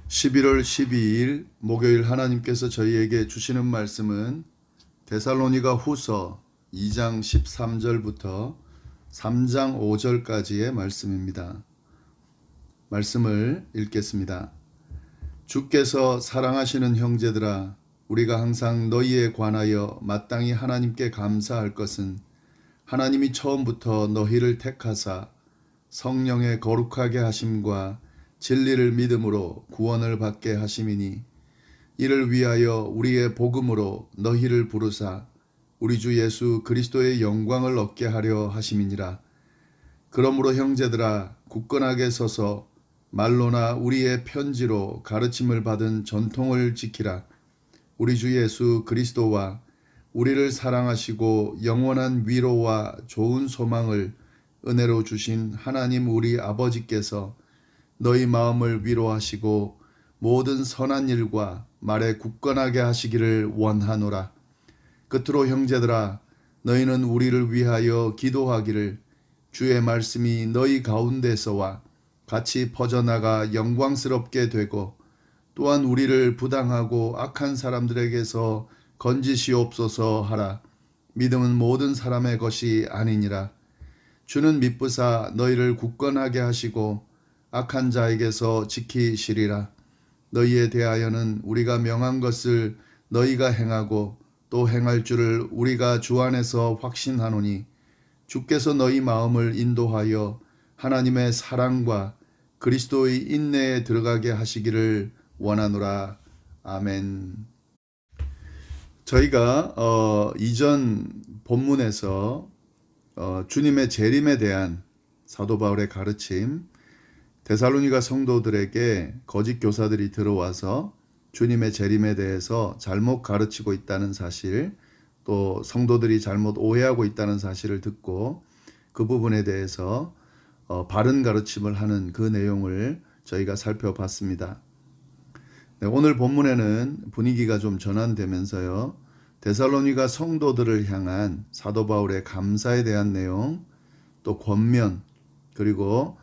11월 12일 목요일 하나님께서 저희에게 주시는 말씀은 데살로니가 후서 2장 13절부터 3장 5절까지의 말씀입니다. 말씀을 읽겠습니다. 주께서 사랑하시는 형제들아, 우리가 항상 너희에 관하여 마땅히 하나님께 감사할 것은 하나님이 처음부터 너희를 택하사 성령의 거룩하게 하심과 진리를 믿음으로 구원을 받게 하심이니, 이를 위하여 우리의 복음으로 너희를 부르사 우리 주 예수 그리스도의 영광을 얻게 하려 하심이니라. 그러므로 형제들아, 굳건하게 서서 말로나 우리의 편지로 가르침을 받은 전통을 지키라. 우리 주 예수 그리스도와 우리를 사랑하시고 영원한 위로와 좋은 소망을 은혜로 주신 하나님 우리 아버지께서 너희 마음을 위로하시고 모든 선한 일과 말에 굳건하게 하시기를 원하노라. 끝으로 형제들아, 너희는 우리를 위하여 기도하기를, 주의 말씀이 너희 가운데서와 같이 퍼져나가 영광스럽게 되고, 또한 우리를 부당하고 악한 사람들에게서 건지시옵소서 하라. 믿음은 모든 사람의 것이 아니니라. 주는 미쁘사 너희를 굳건하게 하시고 악한 자에게서 지키시리라. 너희에 대하여는 우리가 명한 것을 너희가 행하고 또 행할 줄을 우리가 주 안에서 확신하노니, 주께서 너희 마음을 인도하여 하나님의 사랑과 그리스도의 인내에 들어가게 하시기를 원하노라. 아멘. 저희가 이전 본문에서 주님의 재림에 대한 사도 바울의 가르침, 데살로니가 성도들에게 거짓 교사들이 들어와서 주님의 재림에 대해서 잘못 가르치고 있다는 사실, 또 성도들이 잘못 오해하고 있다는 사실을 듣고 그 부분에 대해서 바른 가르침을 하는 그 내용을 저희가 살펴봤습니다. 네, 오늘 본문에는 분위기가 좀 전환되면서요, 데살로니가 성도들을 향한 사도 바울의 감사에 대한 내용, 또 권면, 그리고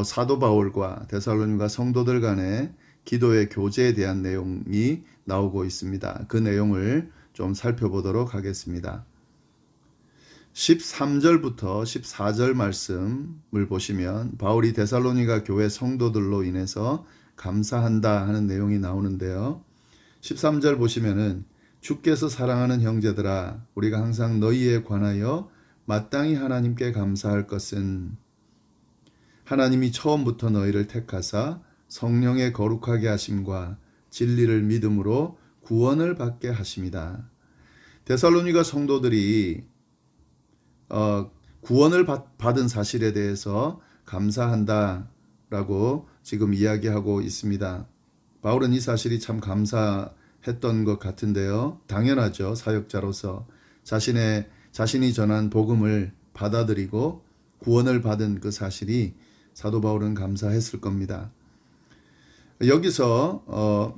사도 바울과 데살로니가 성도들 간의 기도의 교제에 대한 내용이 나오고 있습니다. 그 내용을 좀 살펴보도록 하겠습니다. 13절부터 14절 말씀을 보시면 바울이 데살로니가 교회 성도들로 인해서 감사한다 하는 내용이 나오는데요. 13절 보시면은, 주께서 사랑하는 형제들아, 우리가 항상 너희에 관하여 마땅히 하나님께 감사할 것은 하나님이 처음부터 너희를 택하사 성령의 거룩하게 하심과 진리를 믿음으로 구원을 받게 하심이다. 데살로니가 성도들이 구원을 받은 사실에 대해서 감사한다라고 지금 이야기하고 있습니다. 바울은 이 사실이 참 감사했던 것 같은데요. 당연하죠. 사역자로서 자신이 전한 복음을 받아들이고 구원을 받은 그 사실이 사도 바울은 감사했을 겁니다. 여기서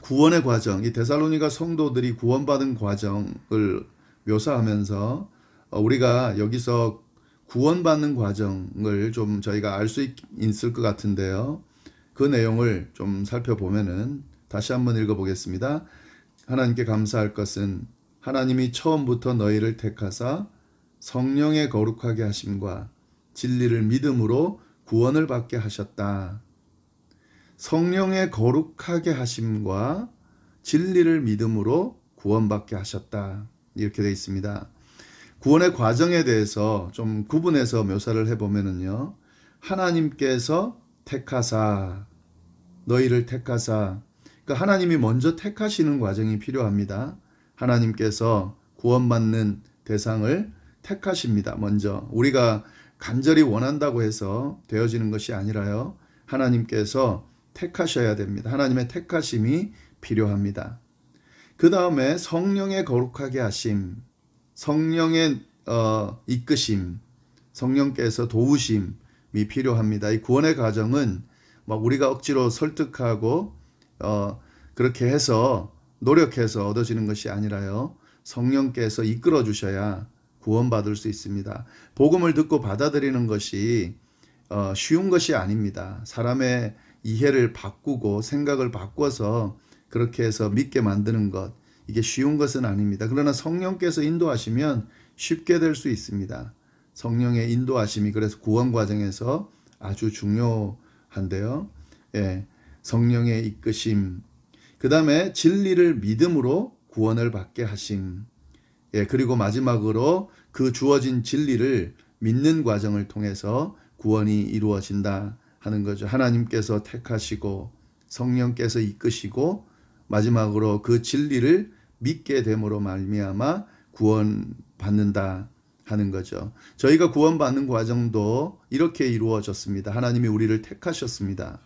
구원의 과정, 이 데살로니가 성도들이 구원받은 과정을 묘사하면서 우리가 여기서 구원받는 과정을 좀 저희가 알 수 있을 것 같은데요. 그 내용을 좀 살펴보면은 다시 한번 읽어보겠습니다. 하나님께 감사할 것은 하나님이 처음부터 너희를 택하사 성령의 거룩하게 하심과 진리를 믿음으로 구원을 받게 하셨다. 성령의 거룩하게 하심과 진리를 믿음으로 구원받게 하셨다. 이렇게 되어 있습니다. 구원의 과정에 대해서 좀 구분해서 묘사를 해보면은요, 하나님께서 택하사, 너희를 택하사, 그러니까 하나님이 먼저 택하시는 과정이 필요합니다. 하나님께서 구원받는 대상을 택하십니다. 먼저 우리가 간절히 원한다고 해서 되어지는 것이 아니라요, 하나님께서 택하셔야 됩니다. 하나님의 택하심이 필요합니다. 그 다음에 성령의 거룩하게 하심, 성령의 이끄심, 성령께서 도우심이 필요합니다. 이 구원의 과정은 막 우리가 억지로 설득하고 그렇게 해서 노력해서 얻어지는 것이 아니라요, 성령께서 이끌어 주셔야 구원받을 수 있습니다. 복음을 듣고 받아들이는 것이 쉬운 것이 아닙니다. 사람의 이해를 바꾸고 생각을 바꿔서 그렇게 해서 믿게 만드는 것, 이게 쉬운 것은 아닙니다. 그러나 성령께서 인도하시면 쉽게 될 수 있습니다. 성령의 인도하심이 그래서 구원 과정에서 아주 중요한데요. 예, 성령의 이끄심, 그 다음에 진리를 믿음으로 구원을 받게 하심, 예, 그리고 마지막으로 그 주어진 진리를 믿는 과정을 통해서 구원이 이루어진다 하는 거죠. 하나님께서 택하시고 성령께서 이끄시고 마지막으로 그 진리를 믿게 됨으로 말미암아 구원받는다 하는 거죠. 저희가 구원받는 과정도 이렇게 이루어졌습니다. 하나님이 우리를 택하셨습니다.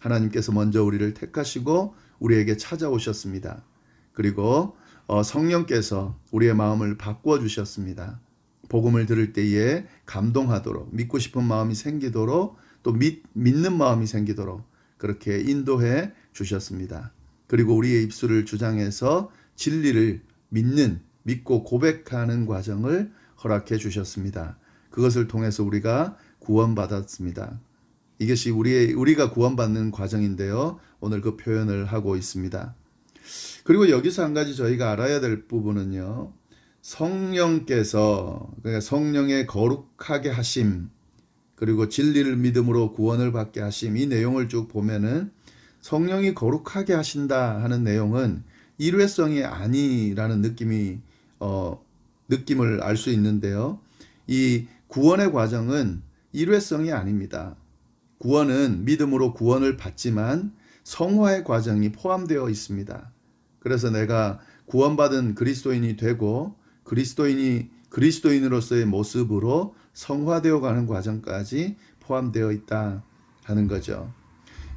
하나님께서 먼저 우리를 택하시고 우리에게 찾아오셨습니다. 그리고 성령께서 우리의 마음을 바꿔주셨습니다. 복음을 들을 때에 감동하도록, 믿고 싶은 마음이 생기도록, 또 믿는 마음이 생기도록 그렇게 인도해 주셨습니다. 그리고 우리의 입술을 주장해서 진리를 믿고 고백하는 과정을 허락해 주셨습니다. 그것을 통해서 우리가 구원받았습니다. 이것이 우리가 구원받는 과정인데요. 오늘 그 표현을 하고 있습니다. 그리고 여기서 한 가지 저희가 알아야 될 부분은요. 성령께서, 그러니까 성령의 거룩하게 하심, 그리고 진리를 믿음으로 구원을 받게 하심, 이 내용을 쭉 보면은 성령이 거룩하게 하신다 하는 내용은 일회성이 아니라는 느낌을 알 수 있는데요. 이 구원의 과정은 일회성이 아닙니다. 구원은 믿음으로 구원을 받지만 성화의 과정이 포함되어 있습니다. 그래서 내가 구원받은 그리스도인이 되고 그리스도인으로서의 모습으로 성화되어 가는 과정까지 포함되어 있다 하는 거죠.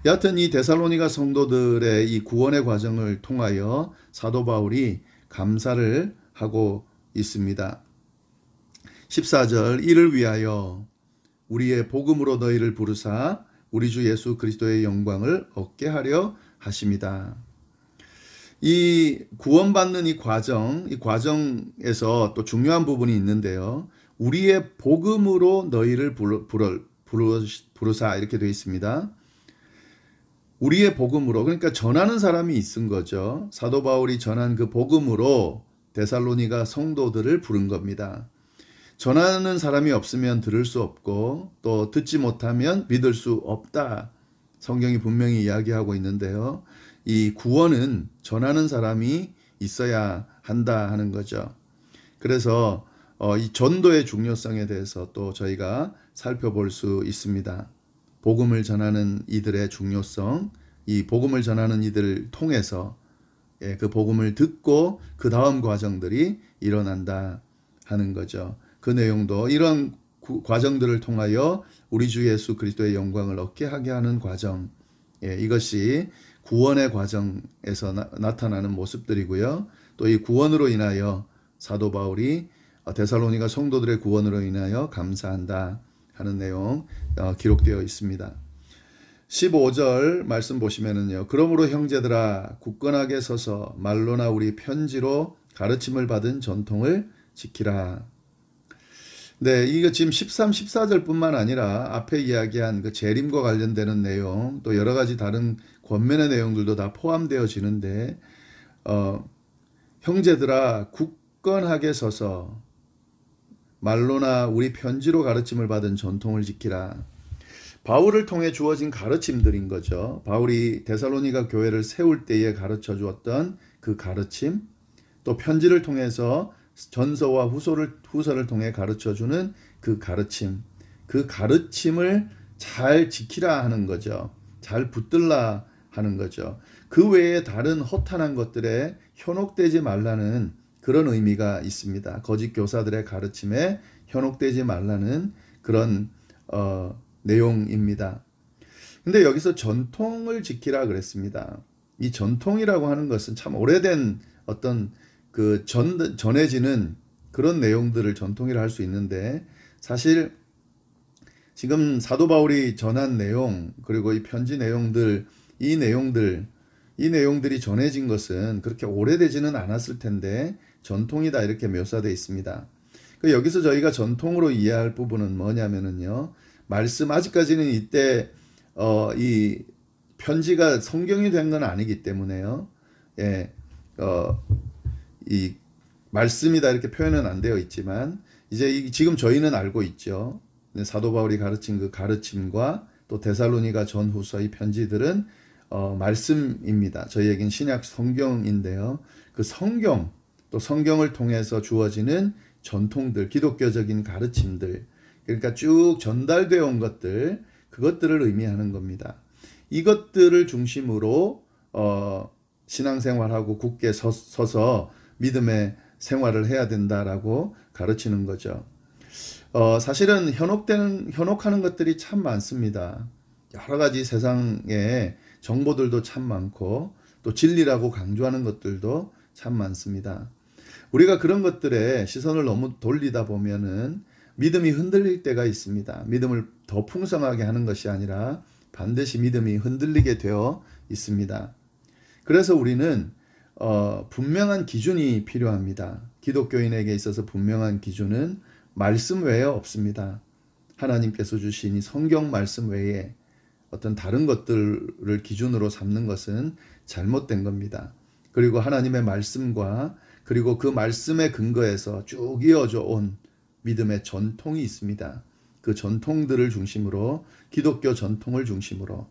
여하튼 이 데살로니가 성도들의 이 구원의 과정을 통하여 사도 바울이 감사를 하고 있습니다. 14절, 이를 위하여 우리의 복음으로 너희를 부르사 우리 주 예수 그리스도의 영광을 얻게 하려 하심이다. 이 구원받는 이 과정에서 또 중요한 부분이 있는데요. 우리의 복음으로 너희를 부르사 이렇게 되어 있습니다. 우리의 복음으로, 그러니까 전하는 사람이 있은 거죠. 사도 바울이 전한 그 복음으로 데살로니가 성도들을 부른 겁니다. 전하는 사람이 없으면 들을 수 없고 또 듣지 못하면 믿을 수 없다. 성경이 분명히 이야기하고 있는데요. 이 구원은 전하는 사람이 있어야 한다 하는 거죠. 그래서 이 전도의 중요성에 대해서 또 저희가 살펴볼 수 있습니다. 복음을 전하는 이들의 중요성, 이 복음을 전하는 이들을 통해서 그 복음을 듣고 그 다음 과정들이 일어난다 하는 거죠. 그 내용도 이런 과정들을 통하여 우리 주 예수 그리스도의 영광을 얻게 하게 하는 과정, 이것이 구원의 과정에서 나타나는 모습들이고요. 또 이 구원으로 인하여 사도 바울이 데살로니가 성도들의 구원으로 인하여 감사한다 하는 내용 기록되어 있습니다. 15절 말씀 보시면은요. 그러므로 형제들아 굳건하게 서서 말로나 우리 편지로 가르침을 받은 전통을 지키라. 네, 이거 지금 13, 14절뿐만 아니라 앞에 이야기한 그 재림과 관련되는 내용, 또 여러 가지 다른 권면의 내용들도 다 포함되어지는데, 형제들아 굳건하게 서서 말로나 우리 편지로 가르침을 받은 전통을 지키라. 바울을 통해 주어진 가르침들인 거죠. 바울이 데살로니가 교회를 세울 때에 가르쳐 주었던 그 가르침, 또 편지를 통해서 전서와 후서를 통해 가르쳐주는 그 가르침을 잘 지키라 하는 거죠. 잘 붙들라 하는 거죠. 그 외에 다른 허탄한 것들에 현혹되지 말라는 그런 의미가 있습니다. 거짓 교사들의 가르침에 현혹되지 말라는 그런 내용입니다. 근데 여기서 전통을 지키라 그랬습니다. 이 전통이라고 하는 것은 참 오래된 어떤 그 전해지는 그런 내용들을 전통이라 할 수 있는데, 사실 지금 사도 바울이 전한 내용, 그리고 이 편지 내용들, 이 내용들이 전해진 것은 그렇게 오래되지는 않았을 텐데 전통이다 이렇게 묘사되어 있습니다. 여기서 저희가 전통으로 이해할 부분은 뭐냐면은요, 말씀 아직까지는 이때 이 편지가 성경이 된 건 아니기 때문에요. 예, 이 말씀이다 이렇게 표현은 안 되어 있지만 이제 지금 저희는 알고 있죠. 사도 바울이 가르친 그 가르침과 또 데살로니가 전후서의 편지들은 말씀입니다. 저희에겐 신약 성경인데요. 그 성경 또 성경을 통해서 주어지는 전통들, 기독교적인 가르침들, 그러니까 쭉 전달되어 온 것들, 그것들을 의미하는 겁니다. 이것들을 중심으로 신앙생활하고 굳게 서서 믿음의 생활을 해야 된다라고 가르치는 거죠. 사실은 현혹하는 것들이 참 많습니다. 여러 가지 세상에 정보들도 참 많고 또 진리라고 강조하는 것들도 참 많습니다. 우리가 그런 것들에 시선을 너무 돌리다 보면은 믿음이 흔들릴 때가 있습니다. 믿음을 더 풍성하게 하는 것이 아니라 반드시 믿음이 흔들리게 되어 있습니다. 그래서 우리는 분명한 기준이 필요합니다. 기독교인에게 있어서 분명한 기준은 말씀 외에 없습니다. 하나님께서 주신 이 성경 말씀 외에 어떤 다른 것들을 기준으로 삼는 것은 잘못된 겁니다. 그리고 하나님의 말씀과 그리고 그 말씀의 근거에서 쭉 이어져 온 믿음의 전통이 있습니다. 그 전통들을 중심으로 기독교 전통을 중심으로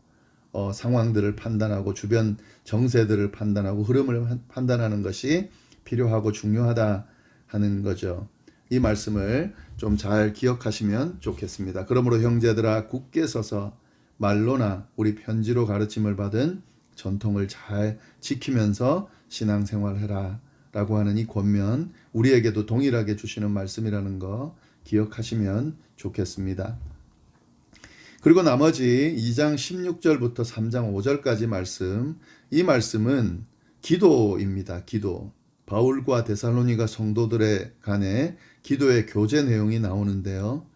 상황들을 판단하고 주변 정세들을 판단하고 흐름을 판단하는 것이 필요하고 중요하다 하는 거죠. 이 말씀을 좀 잘 기억하시면 좋겠습니다. 그러므로 형제들아 굳게 서서 말로나 우리 편지로 가르침을 받은 전통을 잘 지키면서 신앙생활해라 라고 하는 이 권면, 우리에게도 동일하게 주시는 말씀이라는 거 기억하시면 좋겠습니다. 그리고 나머지 2장 16절부터 3장 5절까지 말씀, 이 말씀은 기도입니다. 기도. 바울과 데살로니가 성도들의 간에 기도의 교제 내용이 나오는데요.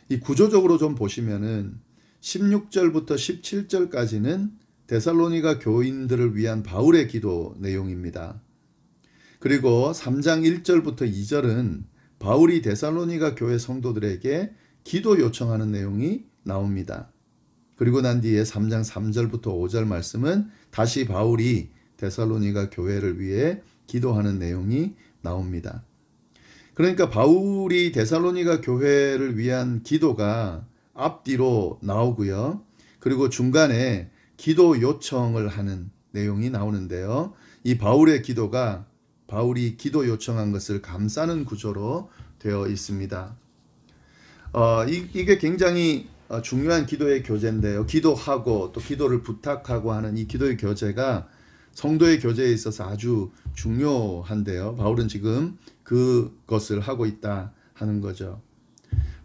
이 구조적으로 좀 보시면은 16절부터 17절까지는 데살로니가 교인들을 위한 바울의 기도 내용입니다. 그리고 3장 1절부터 2절은 바울이 데살로니가 교회 성도들에게 기도 요청하는 내용이 나옵니다. 그리고 난 뒤에 3장 3절부터 5절 말씀은 다시 바울이 데살로니가 교회를 위해 기도하는 내용이 나옵니다. 그러니까 바울이 데살로니가 교회를 위한 기도가 앞뒤로 나오고요. 그리고 중간에 기도 요청을 하는 내용이 나오는데요. 이 바울의 기도가 바울이 기도 요청한 것을 감싸는 구조로 되어 있습니다. 이게 굉장히 중요한 기도의 교제인데요. 기도하고 또 기도를 부탁하고 하는 이 기도의 교제가 성도의 교제에 있어서 아주 중요한데요. 바울은 지금 그것을 하고 있다 하는 거죠.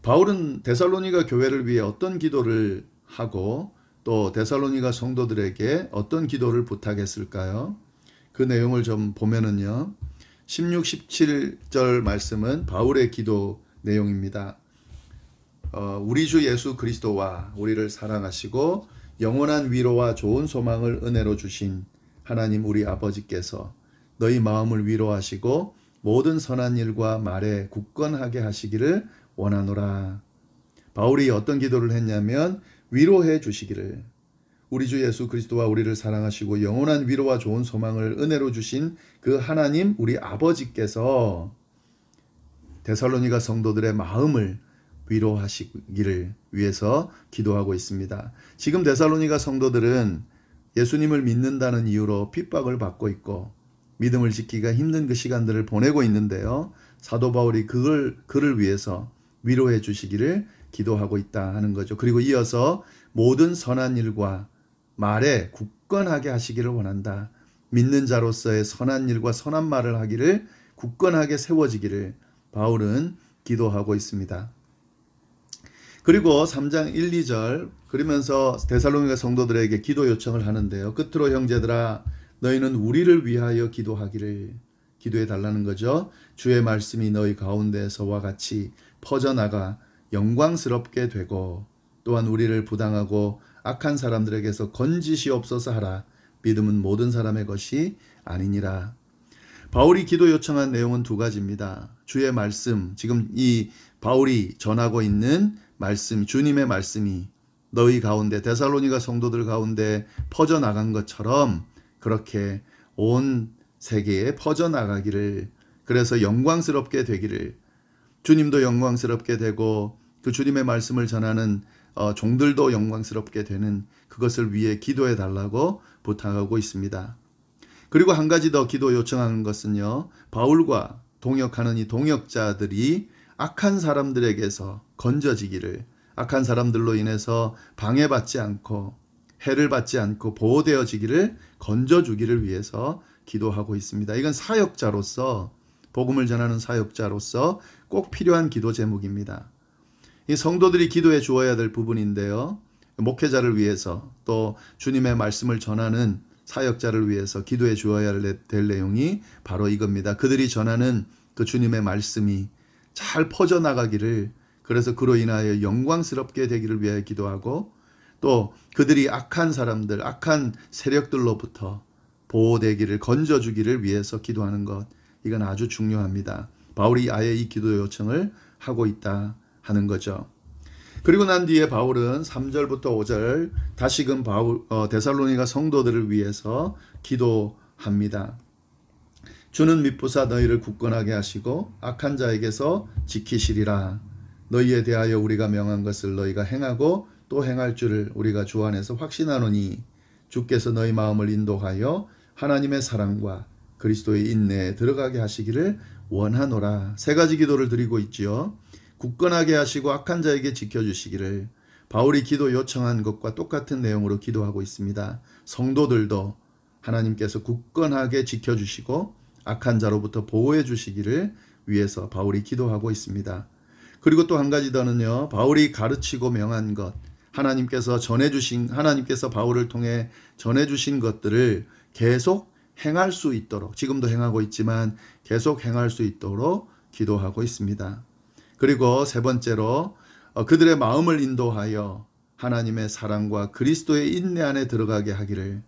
바울은 데살로니가 교회를 위해 어떤 기도를 하고 또 데살로니가 성도들에게 어떤 기도를 부탁했을까요? 그 내용을 좀 보면은요. 16, 17절 말씀은 바울의 기도 내용입니다. 우리 주 예수 그리스도와 우리를 사랑하시고 영원한 위로와 좋은 소망을 은혜로 주신 하나님 우리 아버지께서 너희 마음을 위로하시고 모든 선한 일과 말에 굳건하게 하시기를 원하노라. 바울이 어떤 기도를 했냐면 위로해 주시기를, 우리 주 예수 그리스도와 우리를 사랑하시고 영원한 위로와 좋은 소망을 은혜로 주신 그 하나님 우리 아버지께서 데살로니가 성도들의 마음을 위로하시기를 위해서 기도하고 있습니다. 지금 데살로니가 성도들은 예수님을 믿는다는 이유로 핍박을 받고 있고 믿음을 지키기가 힘든 그 시간들을 보내고 있는데요. 사도 바울이 그를 위해서 위로해 주시기를 기도하고 있다 하는 거죠. 그리고 이어서 모든 선한 일과 말에 굳건하게 하시기를 원한다. 믿는 자로서의 선한 일과 선한 말을 하기를 굳건하게 세워지기를 바울은 기도하고 있습니다. 그리고 3장 1, 2절 그러면서 데살로니가 성도들에게 기도 요청을 하는데요. 끝으로 형제들아 너희는 우리를 위하여 기도해 달라는 거죠. 주의 말씀이 너희 가운데서와 같이 퍼져나가 영광스럽게 되고 또한 우리를 부당하고 악한 사람들에게서 건지시옵소서 하라. 믿음은 모든 사람의 것이 아니니라. 바울이 기도 요청한 내용은 두 가지입니다. 주의 말씀, 지금 이 바울이 전하고 있는 말씀, 주님의 말씀이 너희 가운데 데살로니가 성도들 가운데 퍼져나간 것처럼 그렇게 온 세계에 퍼져나가기를, 그래서 영광스럽게 되기를, 주님도 영광스럽게 되고 그 주님의 말씀을 전하는 종들도 영광스럽게 되는 그것을 위해 기도해 달라고 부탁하고 있습니다. 그리고 한 가지 더 기도 요청하는 것은요, 바울과 동역하는 이 동역자들이 악한 사람들에게서 건져지기를, 악한 사람들로 인해서 방해받지 않고 해를 받지 않고 보호되어지기를 건져주기를 위해서 기도하고 있습니다. 이건 사역자로서, 복음을 전하는 사역자로서 꼭 필요한 기도 제목입니다. 이 성도들이 기도해 주어야 될 부분인데요, 목회자를 위해서 또 주님의 말씀을 전하는 사역자를 위해서 기도해 주어야 될 내용이 바로 이겁니다. 그들이 전하는 그 주님의 말씀이 잘 퍼져나가기를, 그래서 그로 인하여 영광스럽게 되기를 위하여 기도하고, 또 그들이 악한 사람들, 악한 세력들로부터 보호되기를, 건져주기를 위해서 기도하는 것, 이건 아주 중요합니다. 바울이 아예 이 기도 요청을 하고 있다 하는 거죠. 그리고 난 뒤에 바울은 3절부터 5절 다시금 데살로니가 성도들을 위해서 기도합니다. 주는 미쁘사 너희를 굳건하게 하시고 악한 자에게서 지키시리라. 너희에 대하여 우리가 명한 것을 너희가 행하고 또 행할 줄을 우리가 주 안에서 확신하노니 주께서 너희 마음을 인도하여 하나님의 사랑과 그리스도의 인내에 들어가게 하시기를 원하노라. 세 가지 기도를 드리고 있지요. 굳건하게 하시고 악한 자에게 지켜주시기를, 바울이 기도 요청한 것과 똑같은 내용으로 기도하고 있습니다. 성도들도 하나님께서 굳건하게 지켜주시고 악한 자로부터 보호해 주시기를 위해서 바울이 기도하고 있습니다. 그리고 또 한 가지 더는요, 바울이 가르치고 명한 것, 하나님께서 바울을 통해 전해주신 것들을 계속 행할 수 있도록, 지금도 행하고 있지만 계속 행할 수 있도록 기도하고 있습니다. 그리고 세 번째로 그들의 마음을 인도하여 하나님의 사랑과 그리스도의 인내 안에 들어가게 하기를,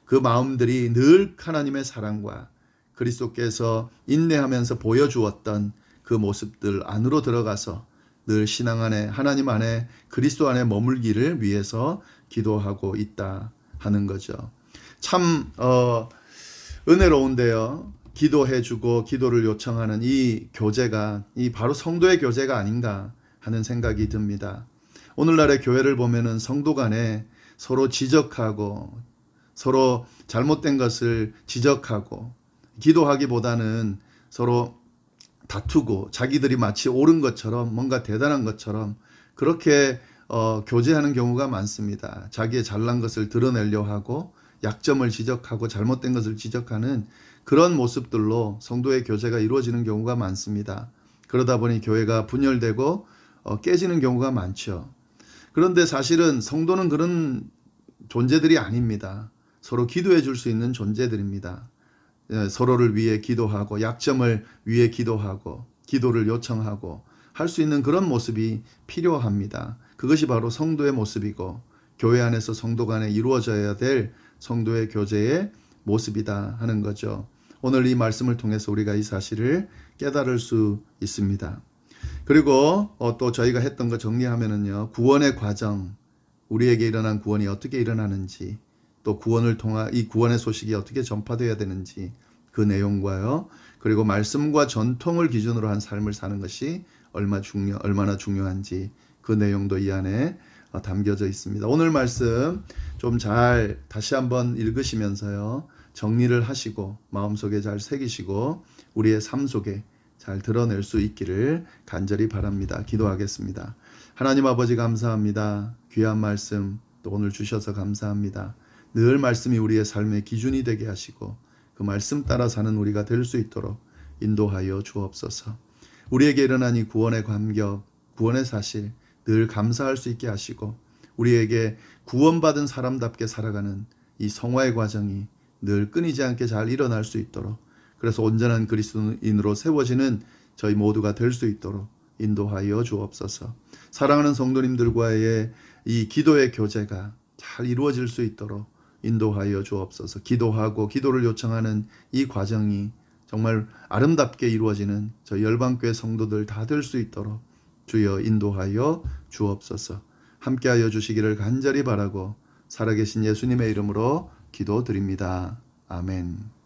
그 마음들이 늘 하나님의 사랑과 그리스도께서 인내하면서 보여주었던 그 모습들 안으로 들어가서 늘 신앙 안에, 하나님 안에, 그리스도 안에 머물기를 위해서 기도하고 있다 하는 거죠. 참 은혜로운데요, 기도해주고 기도를 요청하는 이 교제가 이 바로 성도의 교제가 아닌가 하는 생각이 듭니다. 오늘날의 교회를 보면은 성도 간에 서로 지적하고 서로 잘못된 것을 지적하고, 기도하기보다는 서로 다투고 자기들이 마치 옳은 것처럼, 뭔가 대단한 것처럼 그렇게 교제하는 경우가 많습니다. 자기의 잘난 것을 드러내려 하고 약점을 지적하고 잘못된 것을 지적하는 그런 모습들로 성도의 교제가 이루어지는 경우가 많습니다. 그러다 보니 교회가 분열되고 깨지는 경우가 많죠. 그런데 사실은 성도는 그런 존재들이 아닙니다. 서로 기도해 줄 수 있는 존재들입니다. 서로를 위해 기도하고 약점을 위해 기도하고 기도를 요청하고 할 수 있는 그런 모습이 필요합니다. 그것이 바로 성도의 모습이고 교회 안에서 성도 간에 이루어져야 될 성도의 교제의 모습이다 하는 거죠. 오늘 이 말씀을 통해서 우리가 이 사실을 깨달을 수 있습니다. 그리고 또 저희가 했던 거 정리하면은요, 구원의 과정, 우리에게 일어난 구원이 어떻게 일어나는지, 또 구원을 통한 이 구원의 소식이 어떻게 전파되어야 되는지 그 내용과요, 그리고 말씀과 전통을 기준으로 한 삶을 사는 것이 얼마나 중요한지 그 내용도 이 안에 담겨져 있습니다. 오늘 말씀 좀 잘 다시 한번 읽으시면서요, 정리를 하시고 마음속에 잘 새기시고 우리의 삶 속에 잘 드러낼 수 있기를 간절히 바랍니다. 기도하겠습니다. 하나님 아버지 감사합니다. 귀한 말씀 또 오늘 주셔서 감사합니다. 늘 말씀이 우리의 삶의 기준이 되게 하시고 그 말씀 따라 사는 우리가 될 수 있도록 인도하여 주옵소서. 우리에게 일어난 이 구원의 감격, 구원의 사실 늘 감사할 수 있게 하시고 우리에게 구원받은 사람답게 살아가는 이 성화의 과정이 늘 끊이지 않게 잘 일어날 수 있도록, 그래서 온전한 그리스도인으로 세워지는 저희 모두가 될 수 있도록 인도하여 주옵소서. 사랑하는 성도님들과의 이 기도의 교제가 잘 이루어질 수 있도록 인도하여 주옵소서. 기도하고 기도를 요청하는 이 과정이 정말 아름답게 이루어지는 저희 열방교회 성도들 다 될 수 있도록 주여 인도하여 주옵소서. 함께하여 주시기를 간절히 바라고 살아계신 예수님의 이름으로 기도드립니다. 아멘.